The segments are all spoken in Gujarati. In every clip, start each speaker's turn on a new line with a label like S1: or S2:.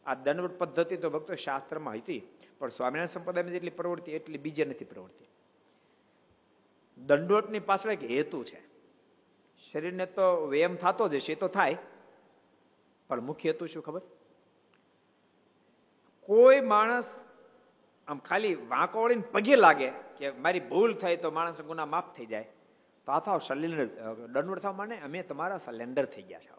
S1: આ દંડવટ પદ્ધતિ તો ભક્તો શાસ્ત્રમાં હતી, પણ સ્વામિનારાયણ સંપ્રદાયમાં જેટલી પ્રવૃત્તિ એટલી બીજે નથી પ્રવૃત્તિ. દંડવટની પાછળ એક હેતુ છે. શરીરને તો વ્યાયામ થતો જ હશે, એ તો થાય, પણ મુખ્ય હેતુ શું ખબર? કોઈ માણસ આમ ખાલી વાંકો વળીને પગે લાગે કે મારી ભૂલ થઈ તો માણસ ગુના માફ થઈ જાય, તો આ થાવ સલેન્ડર. દંડવટ થવા માને અમે તમારા સલેન્ડર થઈ ગયા છો,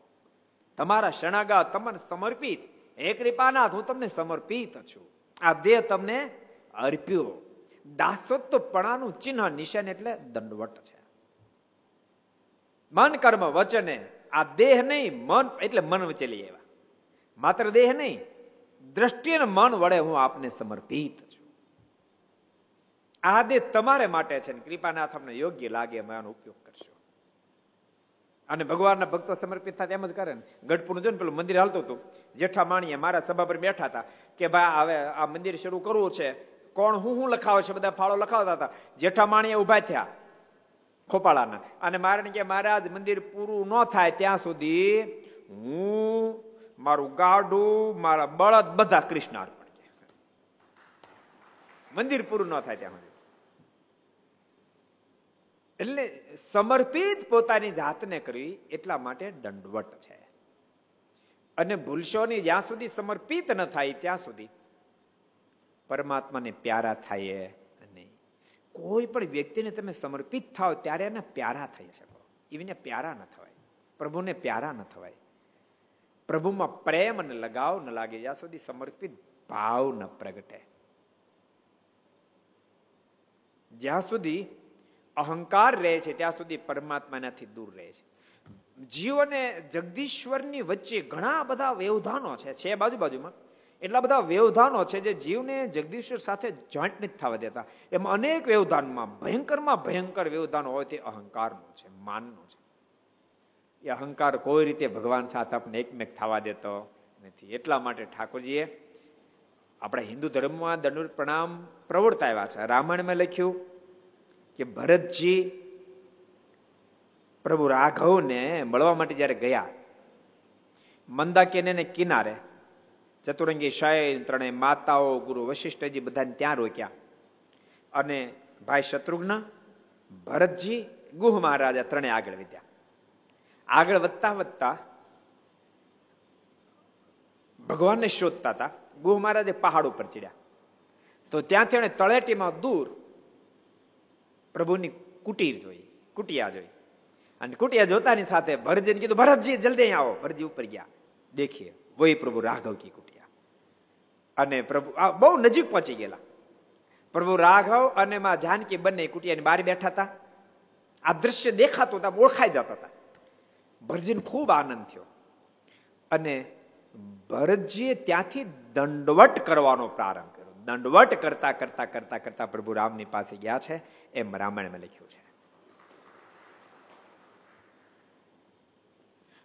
S1: તમારા શરણાગત, તમને સમર્પિત. હે કૃપાનાથ, હું તમને સમર્પિત છું, આ દેહ તમને અર્પ્યો. દાસત્વપણાનું ચિહ્ન નિશાન એટલે દંડવટ છે. મન કર્મ વચને, આ દેહ નહીં મન, એટલે મન વચ્ચે લઈ આવ્યા. માત્ર દેહ નહીં, દ્રષ્ટિ અને મન વડે હું આપને સમર્પિત છું. આ દેહ તમારે માટે છે, કૃપાનાથ અમને યોગ્ય લાગે એમ આનો ઉપયોગ કરશો. અને ભગવાનના ભક્તો સમર્પિત થાય એમ જ કરે ને. ગઢપુરનું જો ને પેલું મંદિર હાલતું હતું, જેઠામાણીએ મારા સભા પર બેઠા હતા કે ભાઈ હવે આ મંદિર શરૂ કરવું છે, કોણ હું લખાવે છે, બધા ફાળો લખાવતા હતા. જેઠામાણીએ ઉભા થયા ખોપાળાના, અને મારે કે મહારાજ મંદિર પૂરું ન થાય ત્યાં સુધી હું, મારું ગાડું, મારા બળદ બધા કૃષ્ણ અર્પણ. મંદિર પૂરું ન થાય ત્યાં સુધી. એટલે સમર્પિત પોતાની જાતને કરવી એટલા માટે દંડવટ છે. અને ભૂલશોની જ્યાં સુધી સમર્પિત ન થાય ત્યાં સુધી પરમાત્માને પ્યારા થાય નહીં. કોઈ પણ વ્યક્તિને તમે સમર્પિત થાવ ત્યારે એને પ્યારા થઈ શકો. એને પ્યારા ન થવાય, પ્રભુને પ્યારા ન થવાય. પ્રભુમાં પ્રેમ અને લગાવ ન લાગે જ્યાં સુધી સમર્પિત ભાવ ન પ્રગટે. જ્યાં સુધી અહંકાર રહે છે ત્યાં સુધી પરમાત્માનાથી દૂર રહે છે. જીવ અને જગદીશ્વરની વચ્ચે ઘણા બધા વ્યવધાનો છે બાજુમાં. એટલા બધા વ્યવધાનો છે જે જીવને જગદીશ્વર સાથે જોઈન્ટ નથી થવા દેતા. એમાં અનેક વ્યવધાનમાં ભયંકર વ્યવધાનો હોય તે અહંકારનું છે, માનનું છે. એ અહંકાર કોઈ રીતે ભગવાન સાથે આપણે એકમેક થવા દેતો નથી. એટલા માટે ઠાકોરજીએ આપણા હિન્દુ ધર્મમાં દંડવત પ્રણામ પ્રવર્તાવ્યા છે. રામાયણમાં લખ્યું કે ભરતજી પ્રભુ રાઘવને મળવા માટે જયારે ગયા, મંદાકિની કિનારે ચતુરંગી શયન, ત્રણેય માતાઓ, ગુરુ વશિષ્ઠજી બધાને ત્યાં રોક્યા. અને ભાઈ શત્રુઘ્ન, ભરતજી, ગુહ મહારાજા ત્રણેય આગળ વધ્યા. આગળ વધતા ભગવાનને શોધતા હતા. ગુહ મહારાજે પહાડ ઉપર ચડ્યા તો ત્યાંથી એને તળેટીમાં દૂર પ્રભુની કુટિયા જોઈ. અને કુટિયા જોતાની સાથે ભરતજીને કીધું, ભરતજી જલ્દી અહીં આવો. ભરતજી ઉપર ગયા, દેખીએ વહી પ્રભુ રાઘવ કી કુટિયા. અને પ્રભુ બહુ નજીક પહોંચી ગયેલા. પ્રભુ રાઘવ અને માં જાનકી બંને કુટિયાની બહાર બેઠા હતા. આ દ્રશ્ય દેખાતું હતા, ઓળખાઈ જતા હતા. ભરતજીને ખૂબ આનંદ થયો અને ભરતજીએ ત્યાંથી દંડવટ કરવાનો પ્રારંભ કર્યો. દંડવટ કરતા કરતા કરતા કરતા પ્રભુ રામની પાસે ગયા છે, એમ રામાયણમાં લખ્યું છે.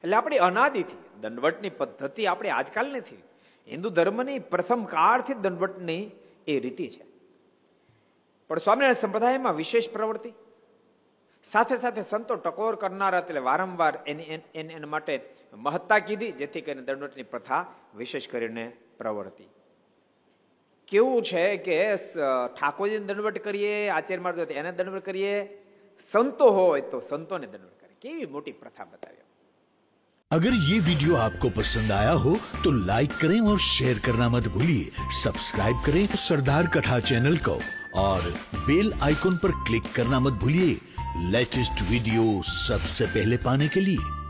S1: એટલે આપણી અનાદિથી દંડવટની પદ્ધતિ આપણે આજકાલ નથી. હિન્દુ ધર્મની પ્રથમ કાળથી દંડવટની એ રીતિ છે. પણ સ્વામિનારાયણ સંપ્રદાયમાં વિશેષ પ્રવૃત્તિ સાથે સાથે સંતો ટકોર કરનારા એટલે વારંવાર એના માટે મહત્તા કીધી, જેથી કરીને દંડવટની પ્રથા વિશેષ કરીને પ્રવૃત્તિ. કેવું છે કે ઠાકોરજીને દંડવટ કરીએ, આચાર્ય મહારાજ એને દંડવટ કરીએ, સંતો હોય તો સંતોને દંડવટ કરીએ. કેવી મોટી પ્રથા बताया।
S2: अगर ये वीडियो आपको पसंद आया हो तो लाइक करें और शेयर करना मत भूलिए। सब्सक्राइब करें सरदार कथा चैनल को और बेल आइकॉन पर क्लिक करना मत भूलिए लेटेस्ट वीडियो सबसे पहले पाने के लिए।